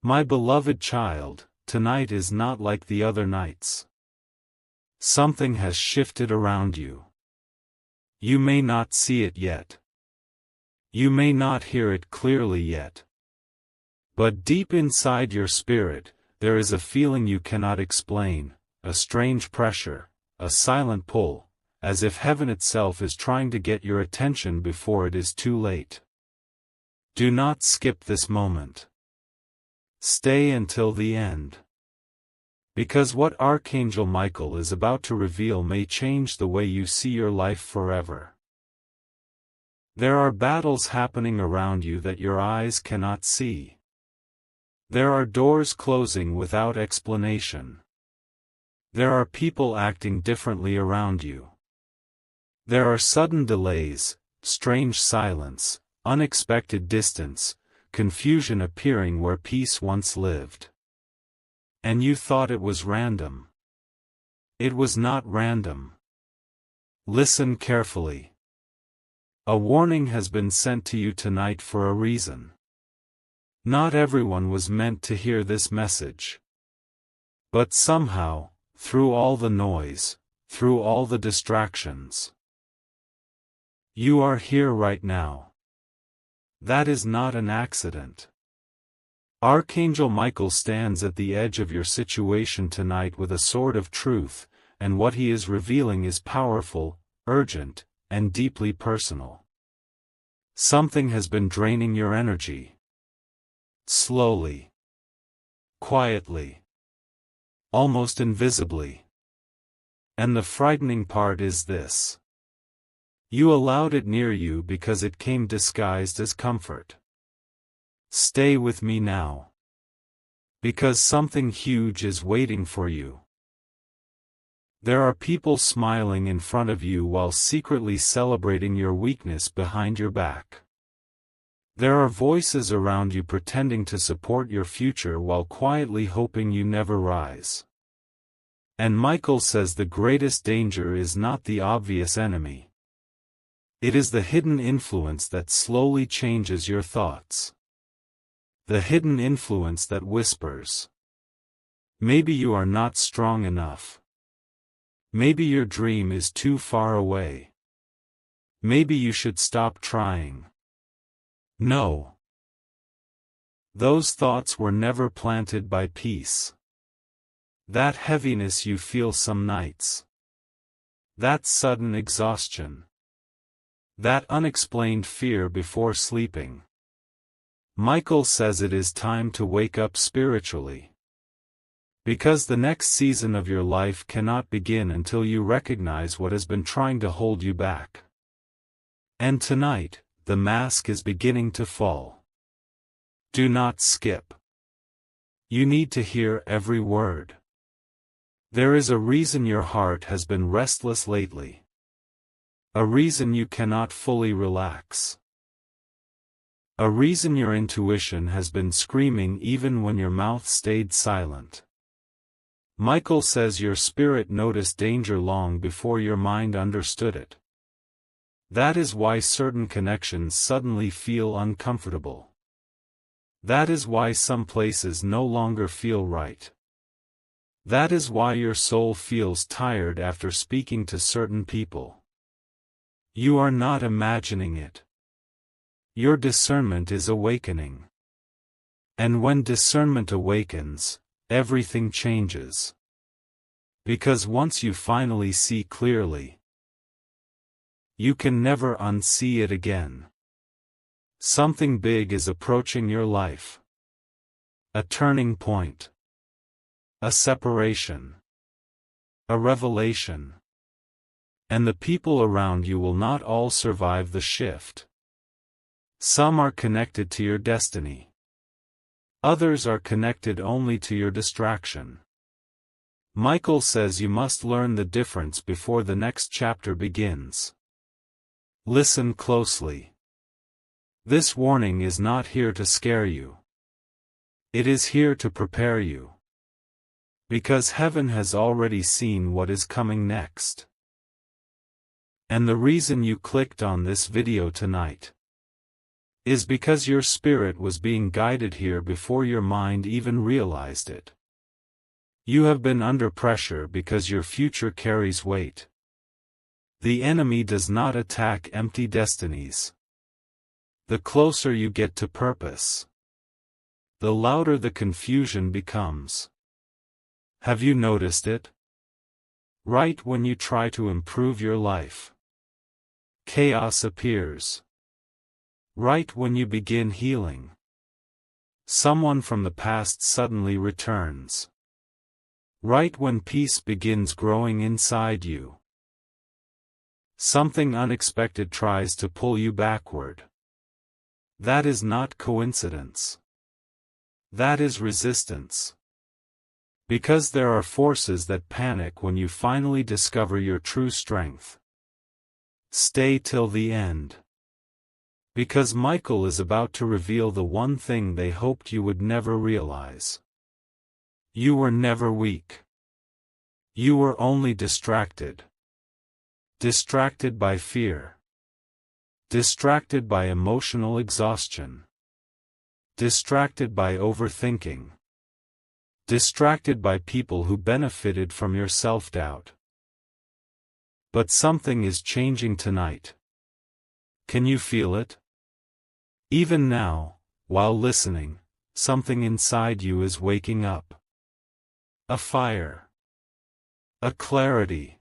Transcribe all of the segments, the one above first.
My beloved child, tonight is not like the other nights. Something has shifted around you. You may not see it yet. You may not hear it clearly yet. But deep inside your spirit, there is a feeling you cannot explain, a strange pressure, a silent pull, as if heaven itself is trying to get your attention before it is too late. Do not skip this moment. Stay until the end. Because what Archangel Michael is about to reveal may change the way you see your life forever. There are battles happening around you that your eyes cannot see. There are doors closing without explanation. There are people acting differently around you. There are sudden delays, strange silence, unexpected distance, confusion appearing where peace once lived. And you thought it was random. It was not random. Listen carefully. A warning has been sent to you tonight for a reason. Not everyone was meant to hear this message. But somehow, through all the noise, through all the distractions, you are here right now. That is not an accident. Archangel Michael stands at the edge of your situation tonight with a sword of truth, and what he is revealing is powerful, urgent, and deeply personal. Something has been draining your energy. Slowly. Quietly. Almost invisibly. And the frightening part is this. You allowed it near you because it came disguised as comfort. Stay with me now. Because something huge is waiting for you. There are people smiling in front of you while secretly celebrating your weakness behind your back. There are voices around you pretending to support your future while quietly hoping you never rise. And Michael says the greatest danger is not the obvious enemy. It is the hidden influence that slowly changes your thoughts. The hidden influence that whispers. Maybe you are not strong enough. Maybe your dream is too far away. Maybe you should stop trying. No. Those thoughts were never planted by peace. That heaviness you feel some nights. That sudden exhaustion. That unexplained fear before sleeping. Michael says it is time to wake up spiritually. Because the next season of your life cannot begin until you recognize what has been trying to hold you back. And tonight, the mask is beginning to fall. Do not skip. You need to hear every word. There is a reason your heart has been restless lately. A reason you cannot fully relax. A reason your intuition has been screaming even when your mouth stayed silent. Michael says your spirit noticed danger long before your mind understood it. That is why certain connections suddenly feel uncomfortable. That is why some places no longer feel right. That is why your soul feels tired after speaking to certain people. You are not imagining it. Your discernment is awakening. And when discernment awakens, everything changes. Because once you finally see clearly, you can never unsee it again. Something big is approaching your life. A turning point. A separation. A revelation. And the people around you will not all survive the shift. Some are connected to your destiny. Others are connected only to your distraction. Michael says you must learn the difference before the next chapter begins. Listen closely. This warning is not here to scare you. It is here to prepare you. Because heaven has already seen what is coming next. And the reason you clicked on this video tonight is because your spirit was being guided here before your mind even realized it. You have been under pressure because your future carries weight. The enemy does not attack empty destinies. The closer you get to purpose, the louder the confusion becomes. Have you noticed it? Right when you try to improve your life, chaos appears. Right when you begin healing, someone from the past suddenly returns. Right when peace begins growing inside you, something unexpected tries to pull you backward. That is not coincidence. That is resistance. Because there are forces that panic when you finally discover your true strength. Stay till the end. Because Michael is about to reveal the one thing they hoped you would never realize. You were never weak. You were only distracted. Distracted by fear. Distracted by emotional exhaustion. Distracted by overthinking. Distracted by people who benefited from your self-doubt. But something is changing tonight. Can you feel it? Even now, while listening, something inside you is waking up. A fire. A clarity.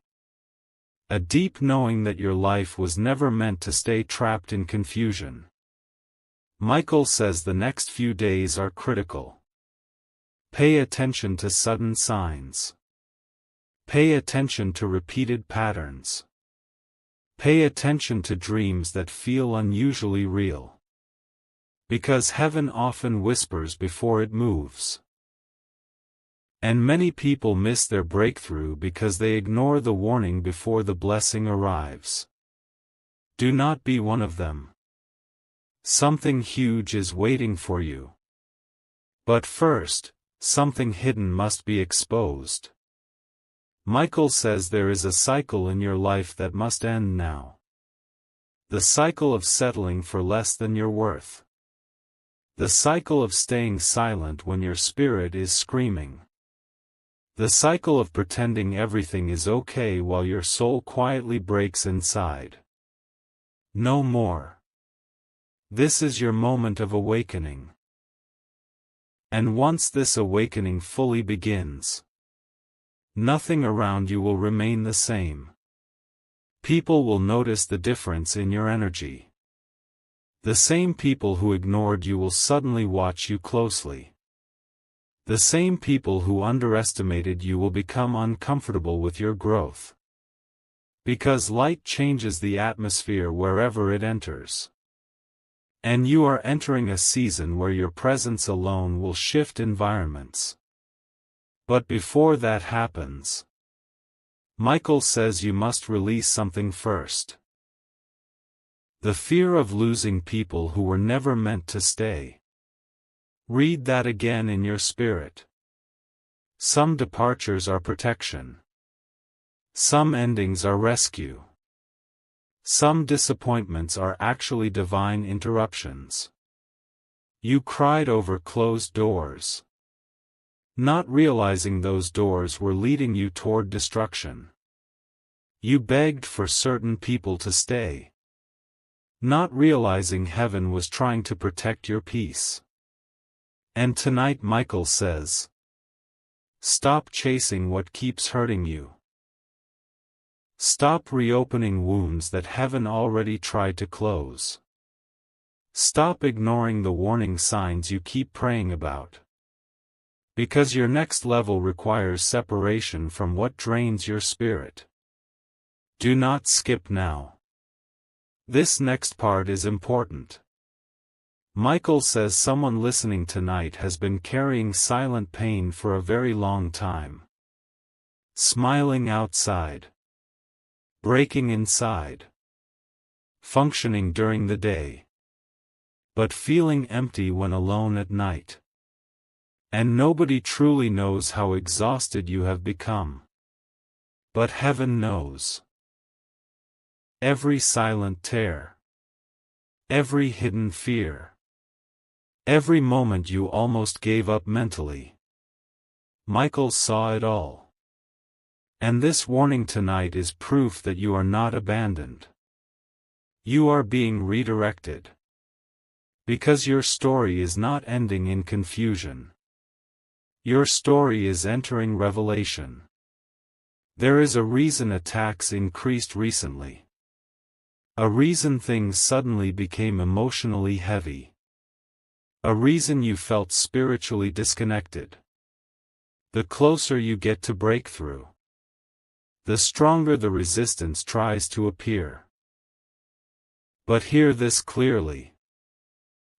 A deep knowing that your life was never meant to stay trapped in confusion. Michael says the next few days are critical. Pay attention to sudden signs. Pay attention to repeated patterns. Pay attention to dreams that feel unusually real. Because heaven often whispers before it moves. And many people miss their breakthrough because they ignore the warning before the blessing arrives. Do not be one of them. Something huge is waiting for you. But first, something hidden must be exposed. Michael says there is a cycle in your life that must end now. The cycle of settling for less than your worth. The cycle of staying silent when your spirit is screaming. The cycle of pretending everything is okay while your soul quietly breaks inside. No more. This is your moment of awakening. And once this awakening fully begins, nothing around you will remain the same. People will notice the difference in your energy. The same people who ignored you will suddenly watch you closely. The same people who underestimated you will become uncomfortable with your growth. Because light changes the atmosphere wherever it enters. And you are entering a season where your presence alone will shift environments. But before that happens, Michael says you must release something first. The fear of losing people who were never meant to stay. Read that again in your spirit. Some departures are protection. Some endings are rescue. Some disappointments are actually divine interruptions. You cried over closed doors, not realizing those doors were leading you toward destruction. You begged for certain people to stay, not realizing heaven was trying to protect your peace. And tonight Michael says, stop chasing what keeps hurting you. Stop reopening wounds that heaven already tried to close. Stop ignoring the warning signs you keep praying about. Because your next level requires separation from what drains your spirit. Do not skip now. This next part is important. Michael says someone listening tonight has been carrying silent pain for a very long time. Smiling outside. Breaking inside. Functioning during the day. But feeling empty when alone at night. And nobody truly knows how exhausted you have become. But heaven knows. Every silent tear. Every hidden fear. Every moment you almost gave up mentally. Michael saw it all. And this warning tonight is proof that you are not abandoned. You are being redirected. Because your story is not ending in confusion. Your story is entering revelation. There is a reason attacks increased recently. A reason things suddenly became emotionally heavy. A reason you felt spiritually disconnected. The closer you get to breakthrough, the stronger the resistance tries to appear. But hear this clearly.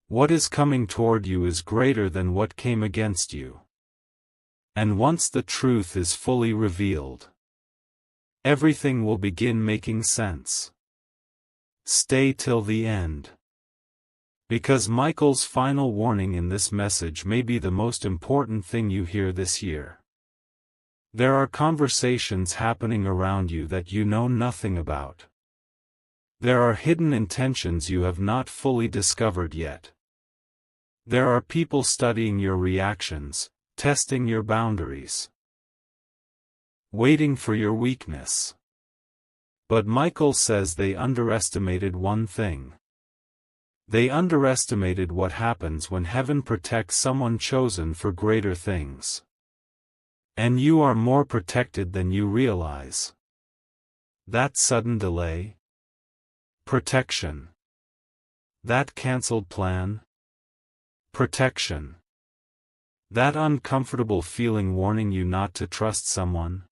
What is coming toward you is greater than what came against you. And once the truth is fully revealed, everything will begin making sense. Stay till the end. Because Michael's final warning in this message may be the most important thing you hear this year. There are conversations happening around you that you know nothing about. There are hidden intentions you have not fully discovered yet. There are people studying your reactions, testing your boundaries, waiting for your weakness. But Michael says they underestimated one thing. They underestimated what happens when heaven protects someone chosen for greater things. And you are more protected than you realize. That sudden delay? Protection. That cancelled plan? Protection. That uncomfortable feeling warning you not to trust someone?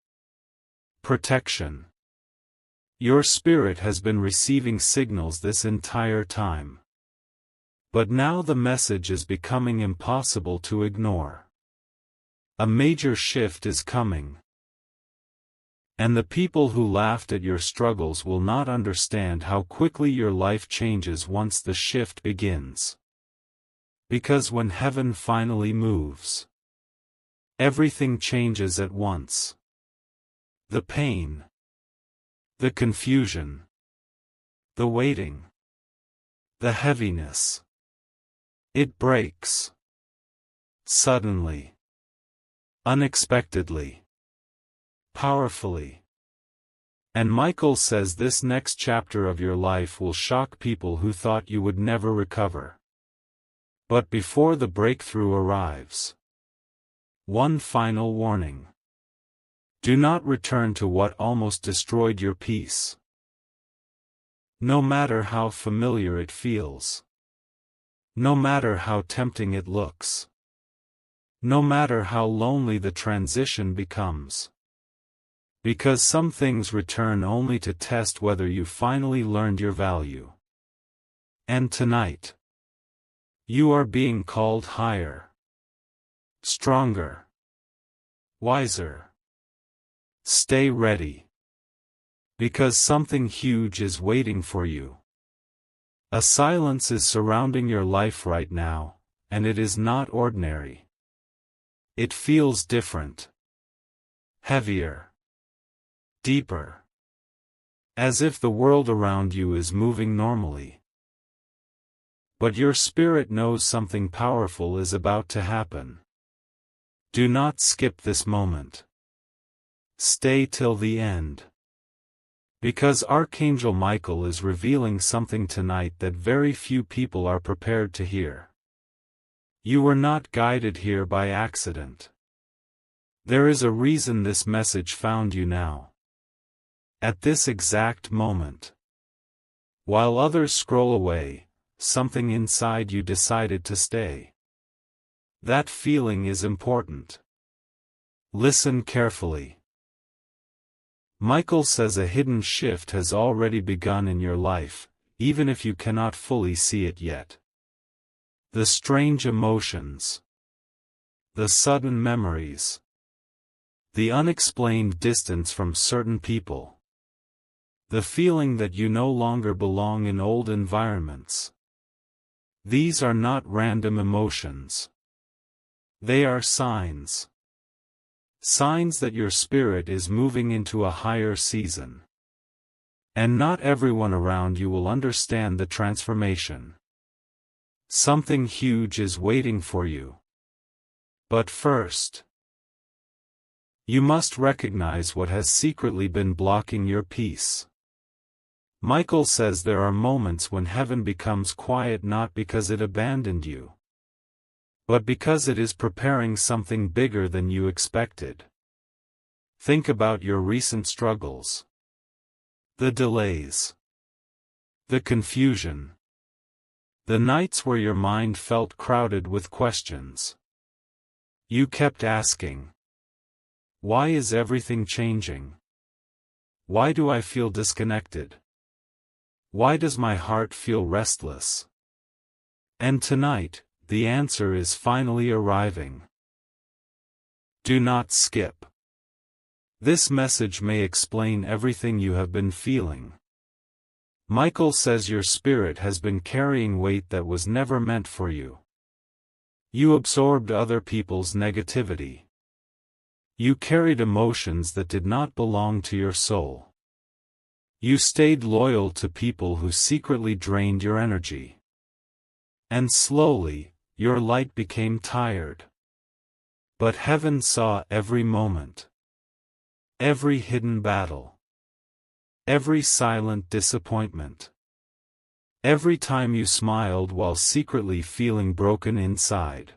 Protection. Your spirit has been receiving signals this entire time. But now the message is becoming impossible to ignore. A major shift is coming. And the people who laughed at your struggles will not understand how quickly your life changes once the shift begins. Because when heaven finally moves, everything changes at once. The pain, the confusion, the waiting, the heaviness. It breaks. Suddenly. Unexpectedly. Powerfully. And Michael says this next chapter of your life will shock people who thought you would never recover. But before the breakthrough arrives, one final warning. Do not return to what almost destroyed your peace. No matter how familiar it feels. No matter how tempting it looks. No matter how lonely the transition becomes. Because some things return only to test whether you finally learned your value. And tonight, you are being called higher. Stronger. Wiser. Stay ready. Because something huge is waiting for you. A silence is surrounding your life right now, and it is not ordinary. It feels different. Heavier. Deeper. As if the world around you is moving normally. But your spirit knows something powerful is about to happen. Do not skip this moment. Stay till the end. Because Archangel Michael is revealing something tonight that very few people are prepared to hear. You were not guided here by accident. There is a reason this message found you now. At this exact moment. While others scroll away, something inside you decided to stay. That feeling is important. Listen carefully. Michael says a hidden shift has already begun in your life, even if you cannot fully see it yet. The strange emotions. The sudden memories. The unexplained distance from certain people. The feeling that you no longer belong in old environments. These are not random emotions. They are signs. Signs that your spirit is moving into a higher season. And not everyone around you will understand the transformation. Something huge is waiting for you. But first, you must recognize what has secretly been blocking your peace. Michael says there are moments when heaven becomes quiet not because it abandoned you, but because it is preparing something bigger than you expected. Think about your recent struggles. The delays. The confusion. The nights where your mind felt crowded with questions. You kept asking, why is everything changing? Why do I feel disconnected? Why does my heart feel restless? And tonight, the answer is finally arriving. Do not skip. This message may explain everything you have been feeling. Michael says your spirit has been carrying weight that was never meant for you. You absorbed other people's negativity. You carried emotions that did not belong to your soul. You stayed loyal to people who secretly drained your energy. And slowly, your light became tired. But heaven saw every moment. Every hidden battle. Every silent disappointment. Every time you smiled while secretly feeling broken inside.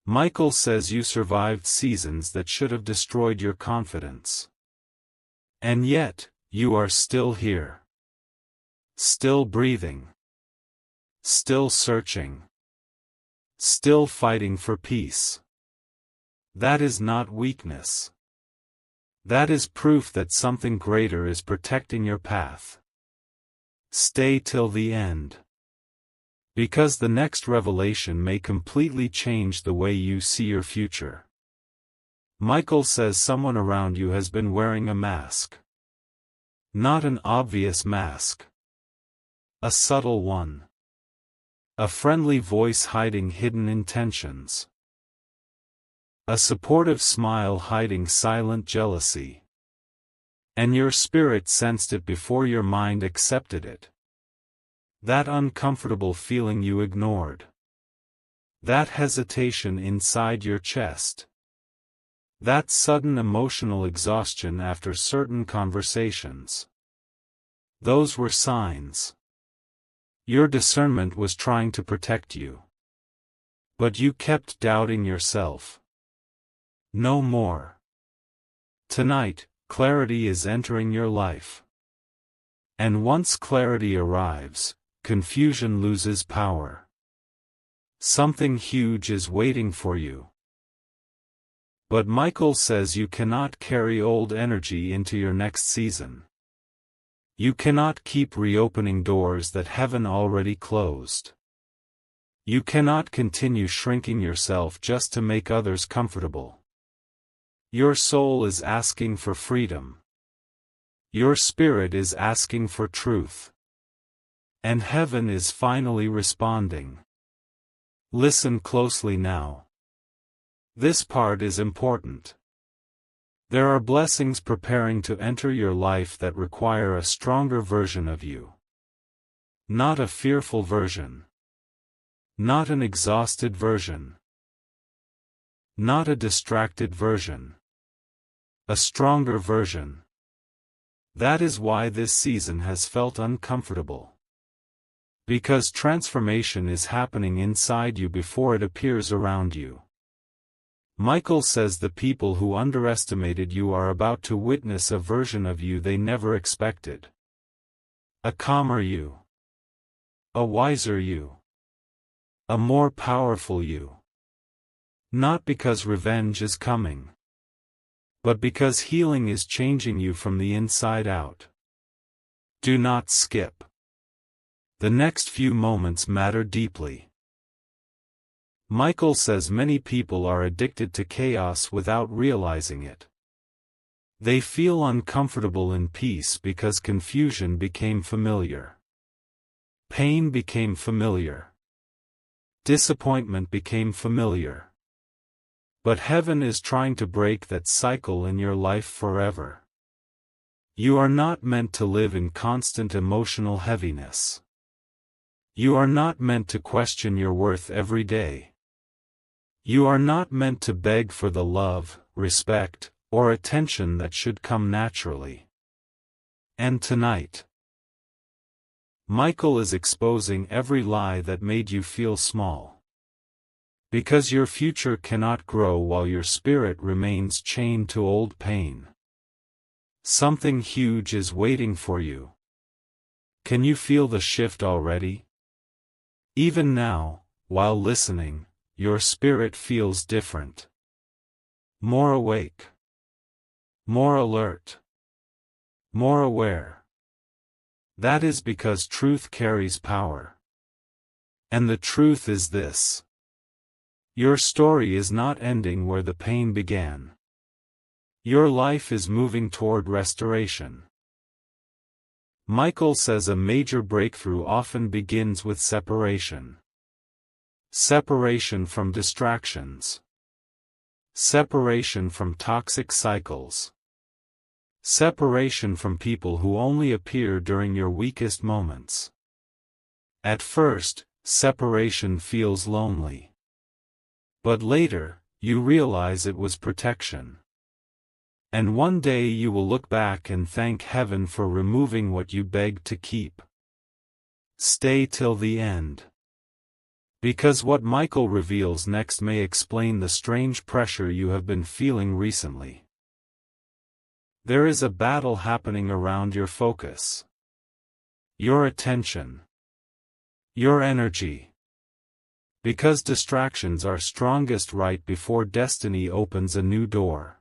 Michael says you survived seasons that should have destroyed your confidence. And yet, you are still here. Still breathing. Still searching. Still fighting for peace. That is not weakness. That is proof that something greater is protecting your path. Stay till the end. Because the next revelation may completely change the way you see your future. Michael says someone around you has been wearing a mask. Not an obvious mask. A subtle one. A friendly voice hiding hidden intentions. A supportive smile hiding silent jealousy. And your spirit sensed it before your mind accepted it. That uncomfortable feeling you ignored. That hesitation inside your chest. That sudden emotional exhaustion after certain conversations. Those were signs. Your discernment was trying to protect you. But you kept doubting yourself. No more. Tonight, clarity is entering your life. And once clarity arrives, confusion loses power. Something huge is waiting for you. But Michael says you cannot carry old energy into your next season. You cannot keep reopening doors that heaven already closed. You cannot continue shrinking yourself just to make others comfortable. Your soul is asking for freedom. Your spirit is asking for truth. And heaven is finally responding. Listen closely now. This part is important. There are blessings preparing to enter your life that require a stronger version of you. Not a fearful version. Not an exhausted version. Not a distracted version. A stronger version. That is why this season has felt uncomfortable. Because transformation is happening inside you before it appears around you. Michael says the people who underestimated you are about to witness a version of you they never expected. A calmer you. A wiser you. A more powerful you. Not because revenge is coming. But because healing is changing you from the inside out. Do not skip. The next few moments matter deeply. Michael says many people are addicted to chaos without realizing it. They feel uncomfortable in peace because confusion became familiar. Pain became familiar. Disappointment became familiar. But heaven is trying to break that cycle in your life forever. You are not meant to live in constant emotional heaviness. You are not meant to question your worth every day. You are not meant to beg for the love, respect, or attention that should come naturally. And tonight, Michael is exposing every lie that made you feel small. Because your future cannot grow while your spirit remains chained to old pain. Something huge is waiting for you. Can you feel the shift already? Even now, while listening, your spirit feels different. More awake. More alert. More aware. That is because truth carries power. And the truth is this. Your story is not ending where the pain began. Your life is moving toward restoration. Michael says a major breakthrough often begins with separation. Separation from distractions. Separation from toxic cycles. Separation from people who only appear during your weakest moments. At first, separation feels lonely. But later, you realize it was protection. And one day you will look back and thank heaven for removing what you begged to keep. Stay till the end. Because what Michael reveals next may explain the strange pressure you have been feeling recently. There is a battle happening around your focus. Your attention. Your energy. Because distractions are strongest right before destiny opens a new door.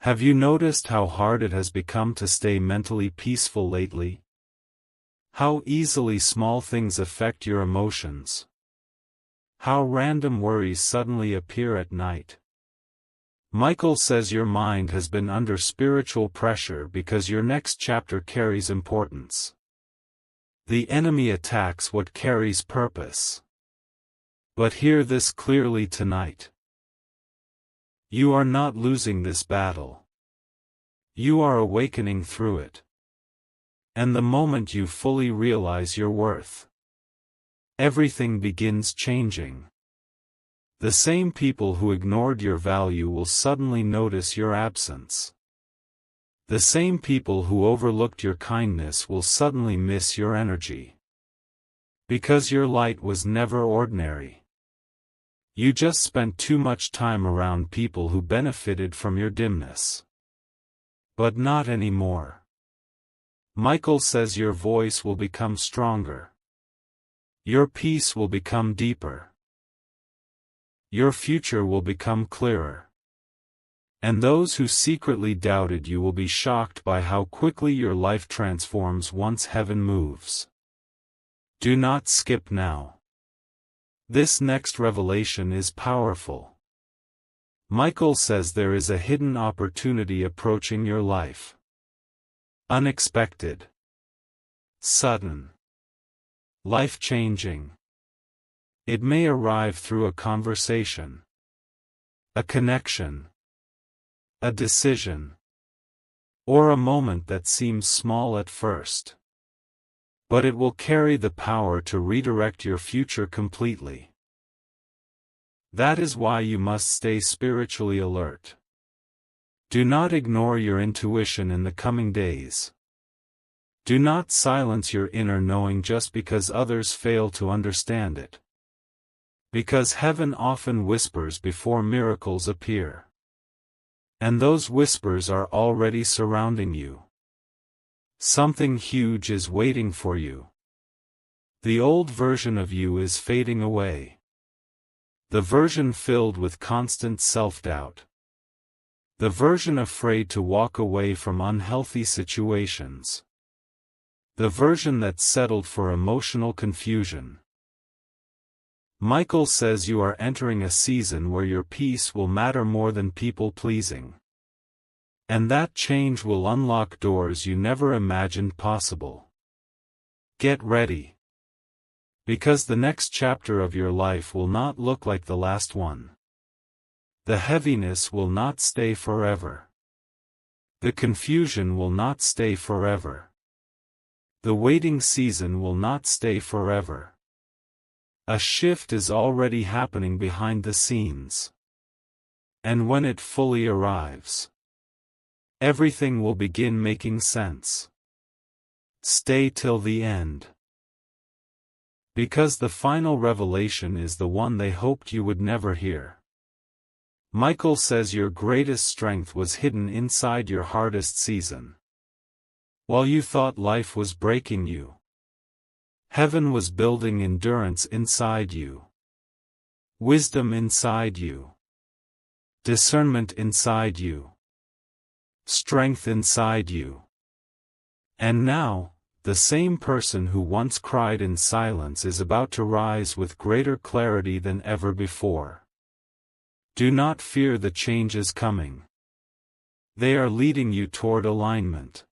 Have you noticed how hard it has become to stay mentally peaceful lately? How easily small things affect your emotions? How random worries suddenly appear at night? Michael says your mind has been under spiritual pressure because your next chapter carries importance. The enemy attacks what carries purpose. But hear this clearly tonight. You are not losing this battle. You are awakening through it. And the moment you fully realize your worth, everything begins changing. The same people who ignored your value will suddenly notice your absence. The same people who overlooked your kindness will suddenly miss your energy. Because your light was never ordinary. You just spent too much time around people who benefited from your dimness. But not anymore. Michael says your voice will become stronger. Your peace will become deeper. Your future will become clearer. And those who secretly doubted you will be shocked by how quickly your life transforms once heaven moves. Do not skip now. This next revelation is powerful. Michael says there is a hidden opportunity approaching your life. Unexpected. Sudden. Life-changing. It may arrive through a conversation. A connection. A decision. Or a moment that seems small at first. But it will carry the power to redirect your future completely. That is why you must stay spiritually alert. Do not ignore your intuition in the coming days. Do not silence your inner knowing just because others fail to understand it. Because heaven often whispers before miracles appear. And those whispers are already surrounding you. Something huge is waiting for you. The old version of you is fading away. The version filled with constant self-doubt. The version afraid to walk away from unhealthy situations. The version that settled for emotional confusion. Michael says you are entering a season where your peace will matter more than people-pleasing. And that change will unlock doors you never imagined possible. Get ready. Because the next chapter of your life will not look like the last one. The heaviness will not stay forever. The confusion will not stay forever. The waiting season will not stay forever. A shift is already happening behind the scenes. And when it fully arrives, everything will begin making sense. Stay till the end. Because the final revelation is the one they hoped you would never hear. Michael says your greatest strength was hidden inside your hardest season. While you thought life was breaking you, heaven was building endurance inside you, wisdom inside you, discernment inside you, strength inside you. And now, the same person who once cried in silence is about to rise with greater clarity than ever before. Do not fear the changes coming. They are leading you toward alignment.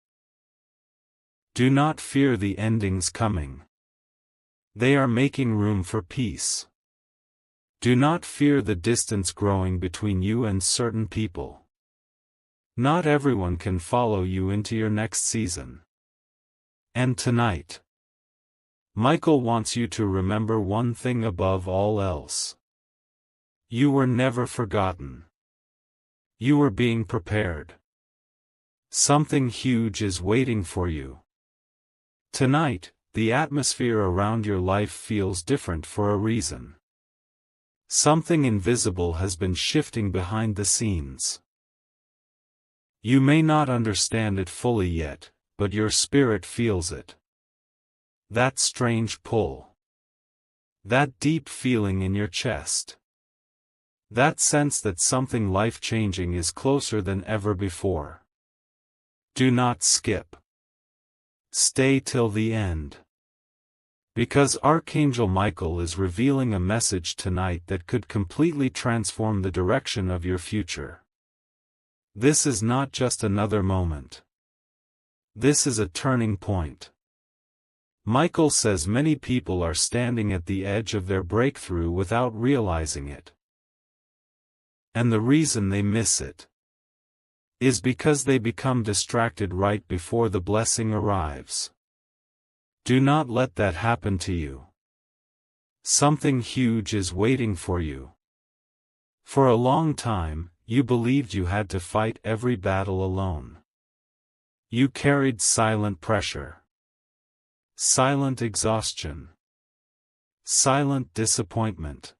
Do not fear the endings coming. They are making room for peace. Do not fear the distance growing between you and certain people. Not everyone can follow you into your next season. And tonight, Michael wants you to remember one thing above all else. You were never forgotten. You were being prepared. Something huge is waiting for you. Tonight, the atmosphere around your life feels different for a reason. Something invisible has been shifting behind the scenes. You may not understand it fully yet, but your spirit feels it. That strange pull. That deep feeling in your chest. That sense that something life-changing is closer than ever before. Do not skip. Stay till the end. Because Archangel Michael is revealing a message tonight that could completely transform the direction of your future. This is not just another moment. This is a turning point. Michael says many people are standing at the edge of their breakthrough without realizing it. And the reason they miss it is because they become distracted right before the blessing arrives. Do not let that happen to you. Something huge is waiting for you. For a long time, you believed you had to fight every battle alone. You carried silent pressure, silent exhaustion, silent disappointment.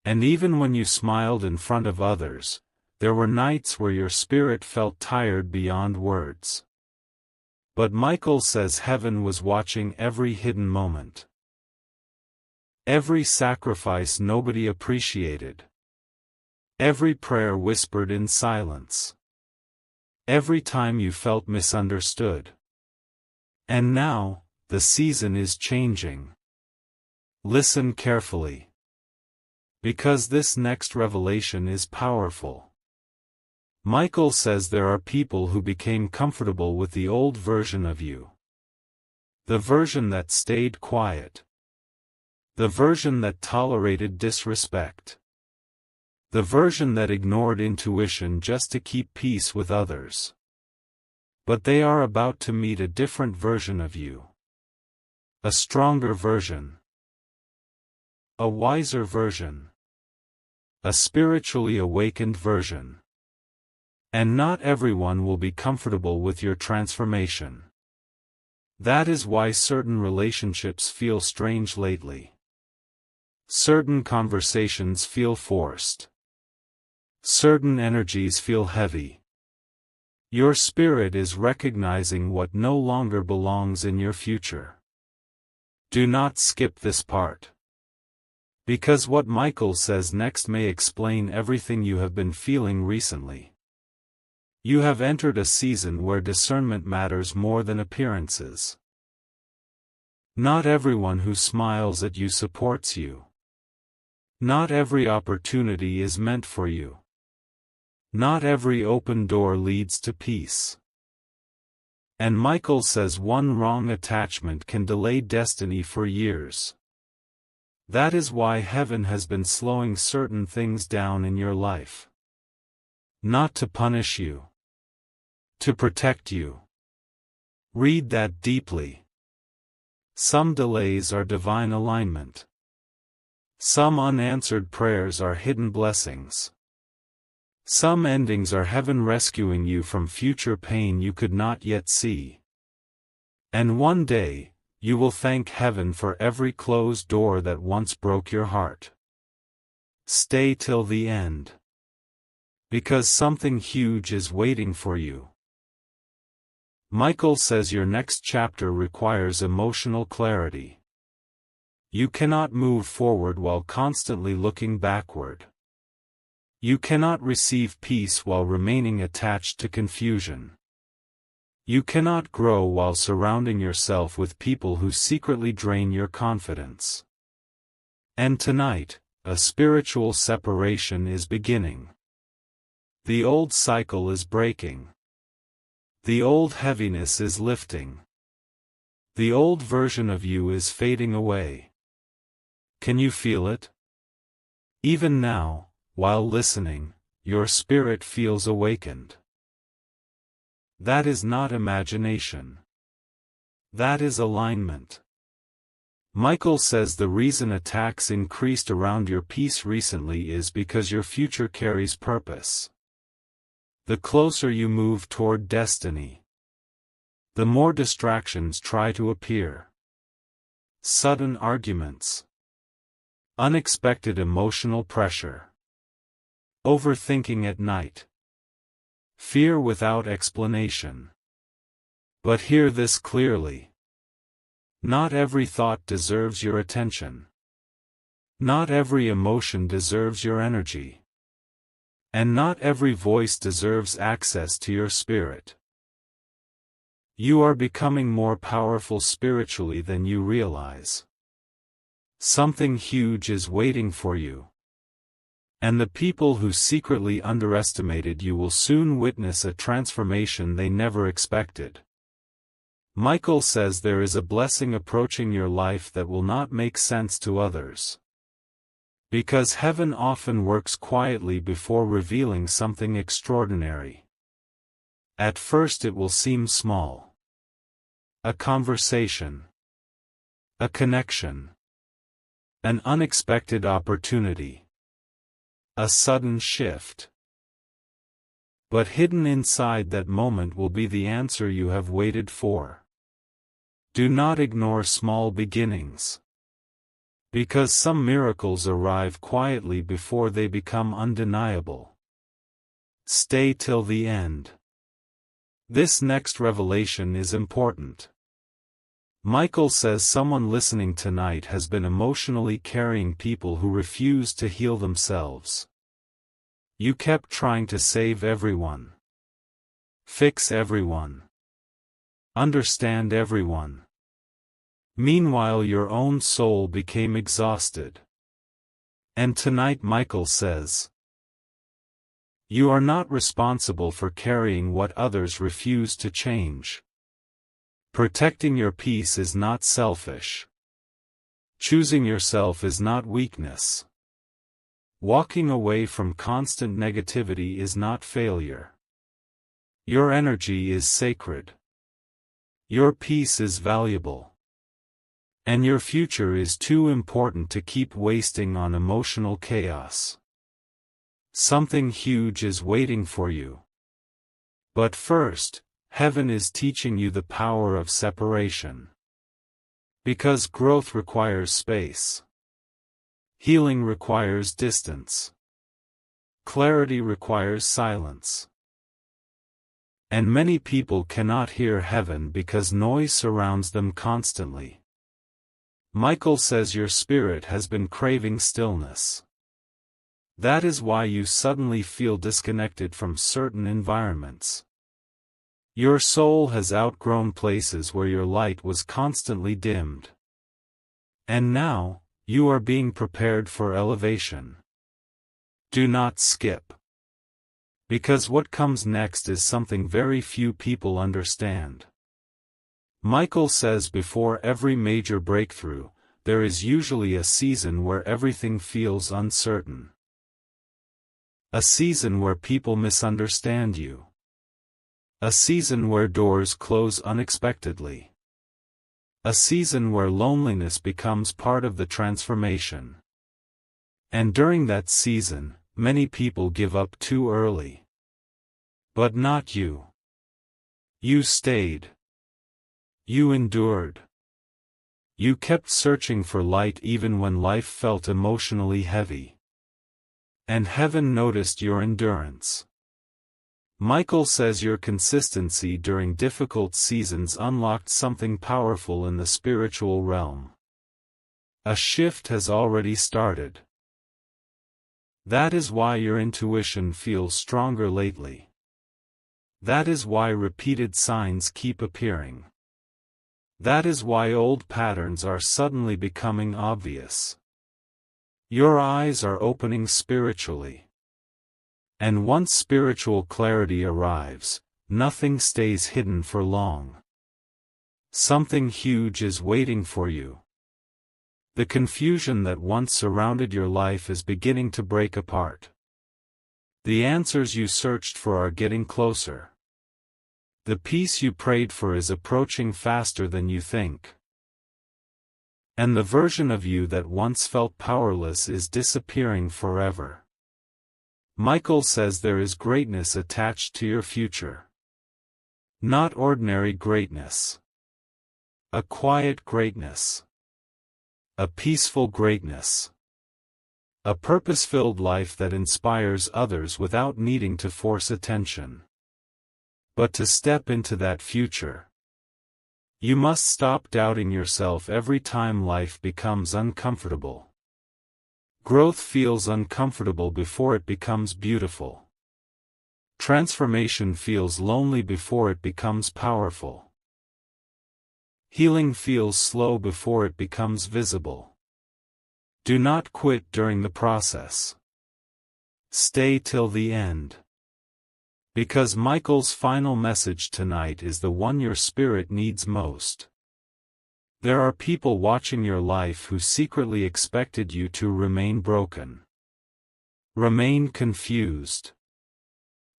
And even when you smiled in front of others, there were nights where your spirit felt tired beyond words. But Michael says heaven was watching every hidden moment. Every sacrifice nobody appreciated. Every prayer whispered in silence. Every time you felt misunderstood. And now, the season is changing. Listen carefully. Because this next revelation is powerful. Michael says there are people who became comfortable with the old version of you. The version that stayed quiet. The version that tolerated disrespect. The version that ignored intuition just to keep peace with others. But they are about to meet a different version of you. A stronger version. A wiser version. A spiritually awakened version. And not everyone will be comfortable with your transformation. That is why certain relationships feel strange lately. Certain conversations feel forced. Certain energies feel heavy. Your spirit is recognizing what no longer belongs in your future. Do not skip this part. Because what Michael says next may explain everything you have been feeling recently. You have entered a season where discernment matters more than appearances. Not everyone who smiles at you supports you. Not every opportunity is meant for you. Not every open door leads to peace. And Michael says one wrong attachment can delay destiny for years. That is why heaven has been slowing certain things down in your life. Not to punish you. To protect you. Read that deeply. Some delays are divine alignment. Some unanswered prayers are hidden blessings. Some endings are heaven rescuing you from future pain you could not yet see. And one day, you will thank heaven for every closed door that once broke your heart. Stay till the end. Because something huge is waiting for you. Michael says your next chapter requires emotional clarity. You cannot move forward while constantly looking backward. You cannot receive peace while remaining attached to confusion. You cannot grow while surrounding yourself with people who secretly drain your confidence. And tonight, a spiritual separation is beginning. The old cycle is breaking. The old heaviness is lifting. The old version of you is fading away. Can you feel it? Even now, while listening, your spirit feels awakened. That is not imagination. That is alignment. Michael says the reason attacks increased around your peace recently is because your future carries purpose. The closer you move toward destiny, the more distractions try to appear. Sudden arguments. Unexpected emotional pressure. Overthinking at night. Fear without explanation. But hear this clearly. Not every thought deserves your attention. Not every emotion deserves your energy. And not every voice deserves access to your spirit. You are becoming more powerful spiritually than you realize. Something huge is waiting for you. And the people who secretly underestimated you will soon witness a transformation they never expected. Michael says there is a blessing approaching your life that will not make sense to others. Because heaven often works quietly before revealing something extraordinary. At first it will seem small. A conversation. A connection. An unexpected opportunity. A sudden shift. But hidden inside that moment will be the answer you have waited for. Do not ignore small beginnings. Because some miracles arrive quietly before they become undeniable. Stay till the end. This next revelation is important. Michael says someone listening tonight has been emotionally carrying people who refuse to heal themselves. You kept trying to save everyone. Fix everyone. Understand everyone. Meanwhile your own soul became exhausted. And tonight Michael says, you are not responsible for carrying what others refuse to change. Protecting your peace is not selfish. Choosing yourself is not weakness. Walking away from constant negativity is not failure. Your energy is sacred. Your peace is valuable. And your future is too important to keep wasting on emotional chaos. Something huge is waiting for you. But first, heaven is teaching you the power of separation. Because growth requires space. Healing requires distance. Clarity requires silence. And many people cannot hear heaven because noise surrounds them constantly. Michael says your spirit has been craving stillness. That is why you suddenly feel disconnected from certain environments. Your soul has outgrown places where your light was constantly dimmed. And now, you are being prepared for elevation. Do not skip. Because what comes next is something very few people understand. Michael says before every major breakthrough, there is usually a season where everything feels uncertain. A season where people misunderstand you. A season where doors close unexpectedly. A season where loneliness becomes part of the transformation. And during that season, many people give up too early. But not you. You stayed. You endured. You kept searching for light even when life felt emotionally heavy. And heaven noticed your endurance. Michael says your consistency during difficult seasons unlocked something powerful in the spiritual realm. A shift has already started. That is why your intuition feels stronger lately. That is why repeated signs keep appearing. That is why old patterns are suddenly becoming obvious. Your eyes are opening spiritually. And once spiritual clarity arrives, nothing stays hidden for long. Something huge is waiting for you. The confusion that once surrounded your life is beginning to break apart. The answers you searched for are getting closer. The peace you prayed for is approaching faster than you think. And the version of you that once felt powerless is disappearing forever. Michael says there is greatness attached to your future. Not ordinary greatness. A quiet greatness. A peaceful greatness. A purpose-filled life that inspires others without needing to force attention. But to step into that future, you must stop doubting yourself every time life becomes uncomfortable. Growth feels uncomfortable before it becomes beautiful. Transformation feels lonely before it becomes powerful. Healing feels slow before it becomes visible. Do not quit during the process. Stay till the end. Because Michael's final message tonight is the one your spirit needs most. There are people watching your life who secretly expected you to remain broken. Remain confused.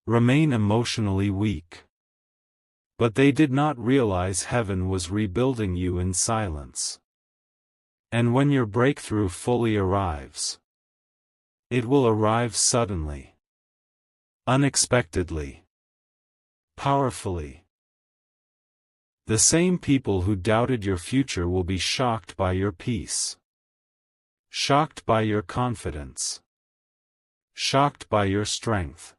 Remain emotionally weak. But they did not realize heaven was rebuilding you in silence. And when your breakthrough fully arrives, it will arrive suddenly. Unexpectedly. Powerfully. The same people who doubted your future will be shocked by your peace. Shocked by your confidence. Shocked by your strength.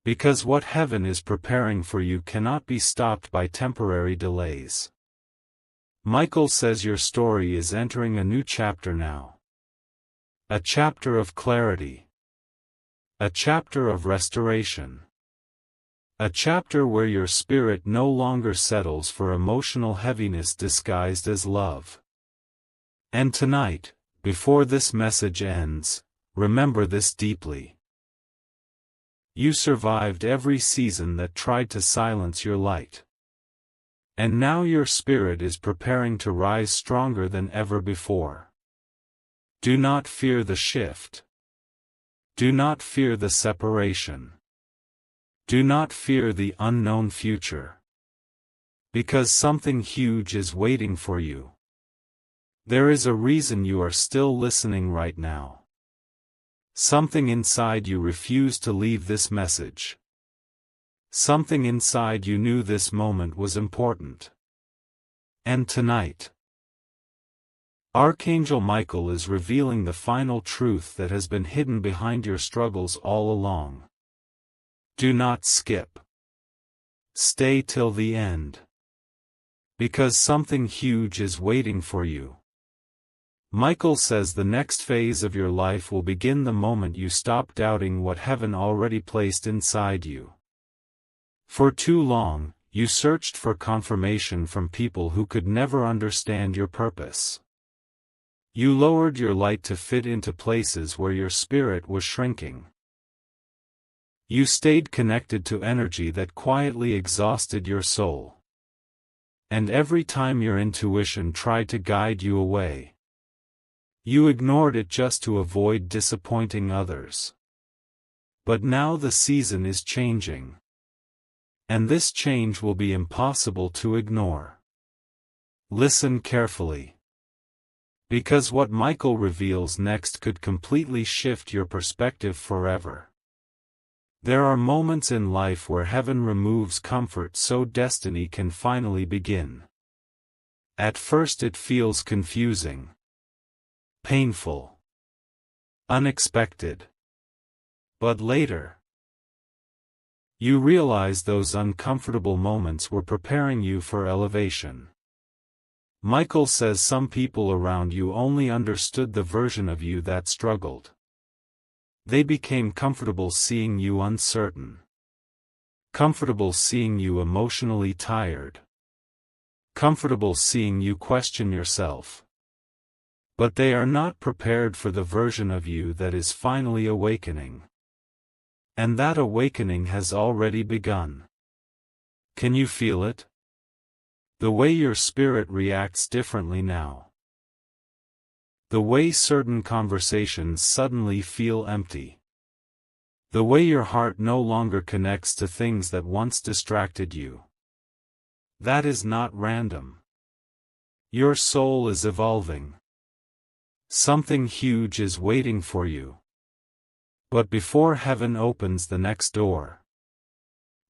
Because what heaven is preparing for you cannot be stopped by temporary delays. Michael says your story is entering a new chapter now. A chapter of clarity. A chapter of restoration. A chapter where your spirit no longer settles for emotional heaviness disguised as love. And tonight, before this message ends, remember this deeply. You survived every season that tried to silence your light. And now your spirit is preparing to rise stronger than ever before. Do not fear the shift. Do not fear the separation. Do not fear the unknown future. Because something huge is waiting for you. There is a reason you are still listening right now. Something inside you refused to leave this message. Something inside you knew this moment was important. And tonight, Archangel Michael is revealing the final truth that has been hidden behind your struggles all along. Do not skip. Stay till the end. Because something huge is waiting for you. Michael says the next phase of your life will begin the moment you stop doubting what heaven already placed inside you. For too long, you searched for confirmation from people who could never understand your purpose. You lowered your light to fit into places where your spirit was shrinking. You stayed connected to energy that quietly exhausted your soul. And every time your intuition tried to guide you away, you ignored it just to avoid disappointing others. But now the season is changing. And this change will be impossible to ignore. Listen carefully. Because what Michael reveals next could completely shift your perspective forever. There are moments in life where heaven removes comfort so destiny can finally begin. At first it feels confusing, painful, unexpected. But later, you realize those uncomfortable moments were preparing you for elevation. Michael says some people around you only understood the version of you that struggled. They became comfortable seeing you uncertain. Comfortable seeing you emotionally tired. Comfortable seeing you question yourself. But they are not prepared for the version of you that is finally awakening. And that awakening has already begun. Can you feel it? The way your spirit reacts differently now. The way certain conversations suddenly feel empty. The way your heart no longer connects to things that once distracted you. That is not random. Your soul is evolving. Something huge is waiting for you. But before heaven opens the next door,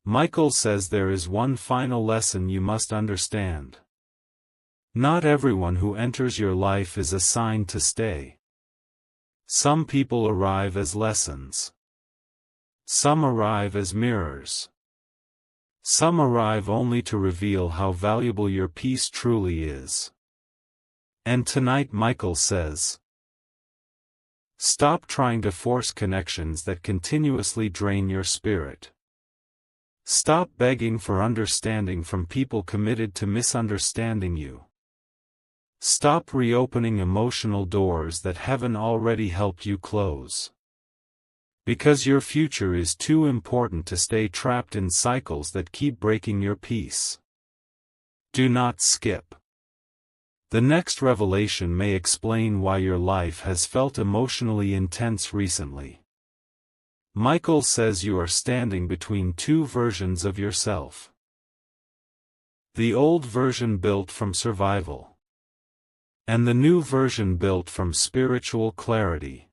Michael says there is one final lesson you must understand. Not everyone who enters your life is assigned to stay. Some people arrive as lessons. Some arrive as mirrors. Some arrive only to reveal how valuable your peace truly is. And tonight Michael says, stop trying to force connections that continuously drain your spirit. Stop begging for understanding from people committed to misunderstanding you. Stop reopening emotional doors that heaven already helped you close. Because your future is too important to stay trapped in cycles that keep breaking your peace. Do not skip. The next revelation may explain why your life has felt emotionally intense recently. Michael says you are standing between two versions of yourself. The old version built from survival. And the new version built from spiritual clarity.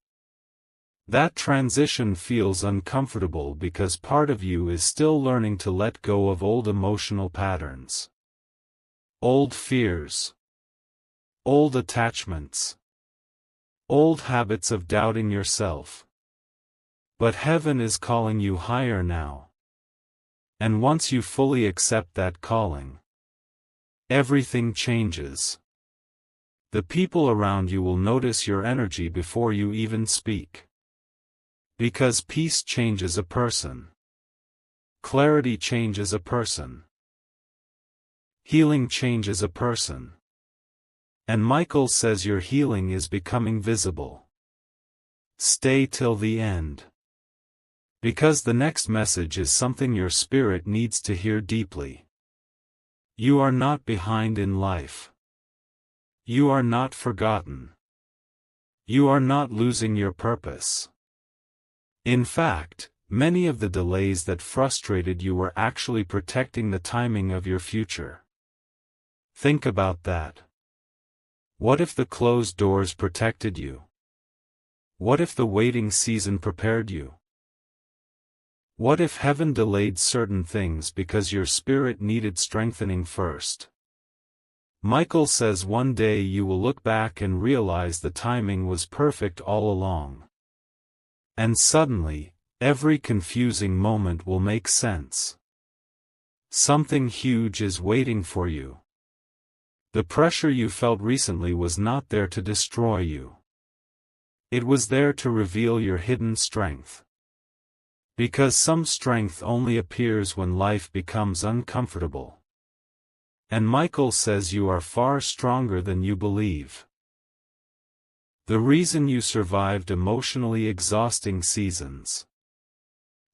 That transition feels uncomfortable because part of you is still learning to let go of old emotional patterns. Old fears. Old attachments. Old habits of doubting yourself. But heaven is calling you higher now. And once you fully accept that calling, everything changes. The people around you will notice your energy before you even speak. Because peace changes a person. Clarity changes a person. Healing changes a person. And Michael says your healing is becoming visible. Stay till the end. Because the next message is something your spirit needs to hear deeply. You are not behind in life. You are not forgotten. You are not losing your purpose. In fact, many of the delays that frustrated you were actually protecting the timing of your future. Think about that. What if the closed doors protected you? What if the waiting season prepared you? What if heaven delayed certain things because your spirit needed strengthening first? Michael says one day you will look back and realize the timing was perfect all along. And suddenly, every confusing moment will make sense. Something huge is waiting for you. The pressure you felt recently was not there to destroy you. It was there to reveal your hidden strength. Because some strength only appears when life becomes uncomfortable. And Michael says you are far stronger than you believe. The reason you survived emotionally exhausting seasons.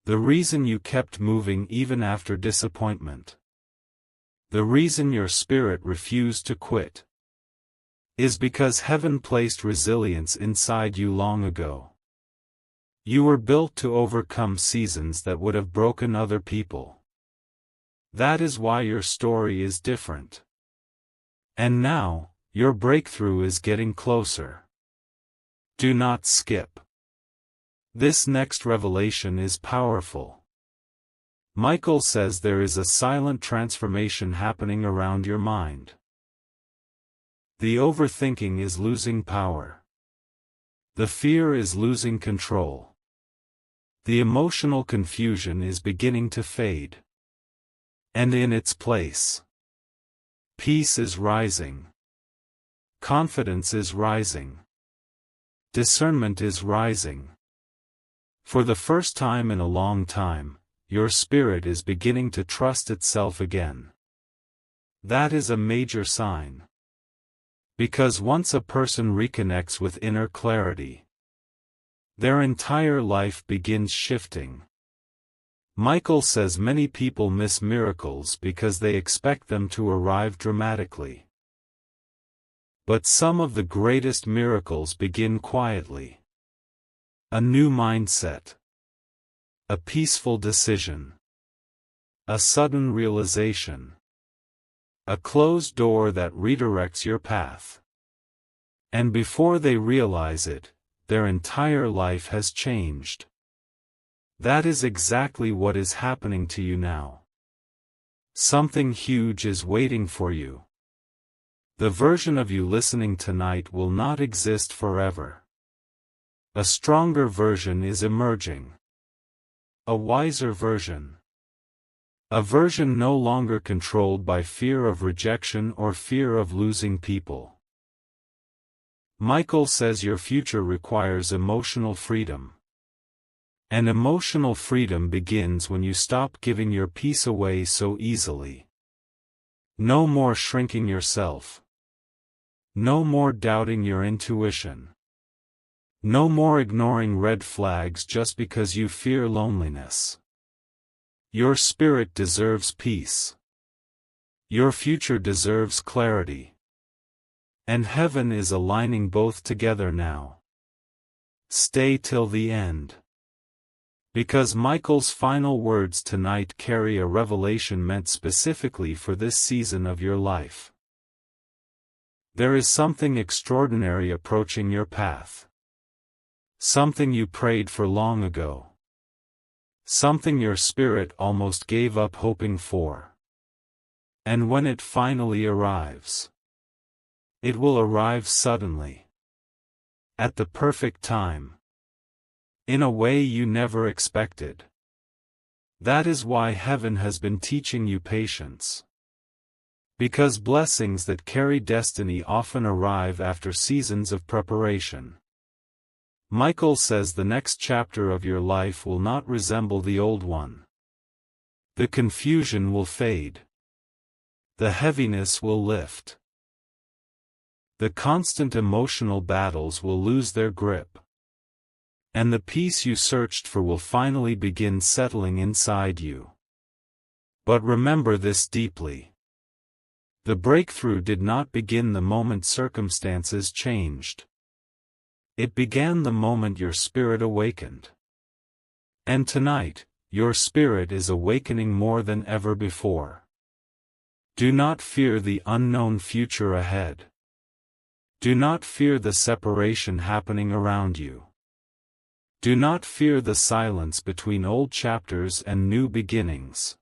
The reason you kept moving even after disappointment. The reason your spirit refused to quit. Is because heaven placed resilience inside you long ago. You were built to overcome seasons that would have broken other people. That is why your story is different. And now, your breakthrough is getting closer. Do not skip. This next revelation is powerful. Michael says there is a silent transformation happening around your mind. The overthinking is losing power. The fear is losing control. The emotional confusion is beginning to fade. And in its place, peace is rising. Confidence is rising. Discernment is rising. For the first time in a long time, your spirit is beginning to trust itself again. That is a major sign. Because once a person reconnects with inner clarity, their entire life begins shifting. Michael says many people miss miracles because they expect them to arrive dramatically. But some of the greatest miracles begin quietly. A new mindset. A peaceful decision. A sudden realization. A closed door that redirects your path. And before they realize it, their entire life has changed. That is exactly what is happening to you now. Something huge is waiting for you. The version of you listening tonight will not exist forever. A stronger version is emerging. A wiser version. A version no longer controlled by fear of rejection or fear of losing people. Michael says your future requires emotional freedom. And emotional freedom begins when you stop giving your peace away so easily. No more shrinking yourself. No more doubting your intuition. No more ignoring red flags just because you fear loneliness. Your spirit deserves peace. Your future deserves clarity. And heaven is aligning both together now. Stay till the end. Because Michael's final words tonight carry a revelation meant specifically for this season of your life. There is something extraordinary approaching your path. Something you prayed for long ago. Something your spirit almost gave up hoping for. And when it finally arrives, it will arrive suddenly. At the perfect time. In a way you never expected. That is why heaven has been teaching you patience. Because blessings that carry destiny often arrive after seasons of preparation. Michael says the next chapter of your life will not resemble the old one. The confusion will fade. The heaviness will lift. The constant emotional battles will lose their grip. And the peace you searched for will finally begin settling inside you. But remember this deeply. The breakthrough did not begin the moment circumstances changed. It began the moment your spirit awakened. And tonight, your spirit is awakening more than ever before. Do not fear the unknown future ahead. Do not fear the separation happening around you. Do not fear the silence between old chapters and new beginnings.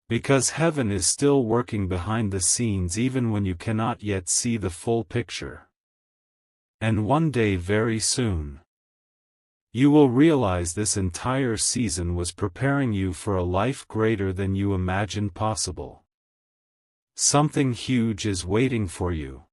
Because heaven is still working behind the scenes even when you cannot yet see the full picture. And one day very soon, you will realize this entire season was preparing you for a life greater than you imagined possible. Something huge is waiting for you.